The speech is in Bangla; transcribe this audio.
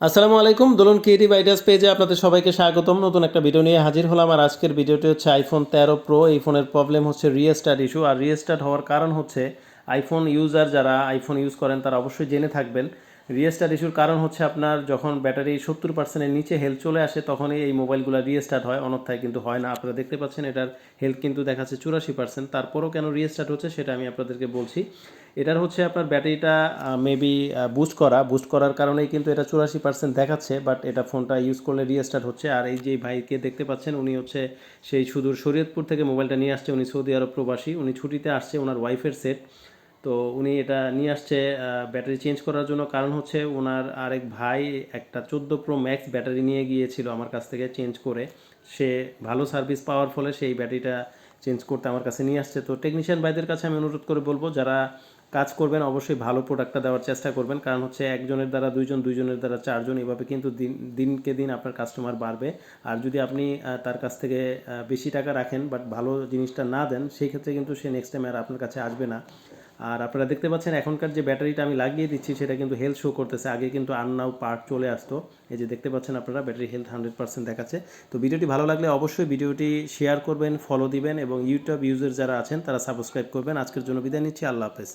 আসসালামু আলাইকুম, দোলন ক্রিয়েটিভ আইডিয়াস পেজে আপনাদের সবাইকে স্বাগতম। নতুন একটা ভিডিও নিয়ে হাজির হলাম। আর আজকের ভিডিওটি হচ্ছে আইফোন 13 প্রো। এই ফোনের প্রবলেম হচ্ছে রিস্টার্ট ইস্যু। আর রিস্টার্ট হওয়ার কারণ হচ্ছে আইফোন ইউজার যারা আইফোন ইউজ করেন তারা অবশ্যই জেনে থাকবেন। রিস্টার্ট ইস্যুর কারণ হচ্ছে আপনার যখন ব্যাটারি 70%-এর নিচে হেলথ চলে আসে তখনই এই মোবাইলগুলো রিস্টার্ট হয়, অন্যথায় কিন্তু হয় না। আপনারা দেখতে পাচ্ছেন এটার হেলথ কিন্তু দেখাচ্ছে 84%। তারপরও কেন রিস্টার্ট হচ্ছে সেটা আমি আপনাদেরকে বলছি। এটার হচ্ছে আপনার ব্যাটারিটা মেবি বুস্ট করার কারণেই কিন্তু এটা 84% দেখাচ্ছে, বাট এটা ফোনটা ইউজ করলে রিস্টার্ট হচ্ছে। আর এই যে ভাইকে দেখতে পাচ্ছেন উনি হচ্ছে সেই সুদূর শরীয়তপুর থেকে মোবাইলটা নিয়ে আসছে। উনি সৌদি আরব প্রবাসী, উনি ছুটিতে আসছে, ওনার ওয়াইফের সেট। তো উনি এটা নিয়ে আসছে ব্যাটারি চেঞ্জ করার জন্য। কারণ হচ্ছে ওনার আরেক ভাই একটা 14 প্রো ম্যাক্স ব্যাটারি নিয়ে গিয়েছিল আমার কাছ থেকে চেঞ্জ করে। সে ভালো সার্ভিস পাওয়ার ফলে সেই ব্যাটারিটা চেঞ্জ করতে আমার কাছে নিয়ে আসছে। তো টেকনিশিয়ান ভাইদের কাছে আমি অনুরোধ করে বলবো, যারা কাজ করবেন অবশ্যই ভালো প্রোডাক্টটা দেওয়ার চেষ্টা করবেন। কারণ হচ্ছে একজনের দ্বারা দুইজন, দুইজনের দ্বারা চারজন, এভাবে কিন্তু দিনকে দিন আপনার কাস্টমার বাড়বে। আর যদি আপনি তার কাছ থেকে বেশি টাকা রাখেন বাট ভালো জিনিসটা না দেন, সেই ক্ষেত্রে কিন্তু সে নেক্সট টাইম আর আপনার কাছে আসবে না। আর আপনারা দেখতে পাচ্ছেন এখনকার যে ব্যাটারিটা আমি লাগিয়ে দিচ্ছি সেটা কিন্তু হেলথ শো করতেছে। আগে কিন্তু আননাও পার্ট চলে আসতো। এই যে দেখতে পাচ্ছেন আপনারা ব্যাটারি হেলথ 100% দেখাচ্ছে। তো ভিডিওটি ভালো লাগলে অবশ্যই ভিডিওটি শেয়ার করবেন, ফলো দিবেন এবং ইউটিউব ইউজার যারা আছেন তারা সাবস্ক্রাইব করবেন। আজকের জন্য বিদায় নিচ্ছি। আল্লাহ হাফেজ।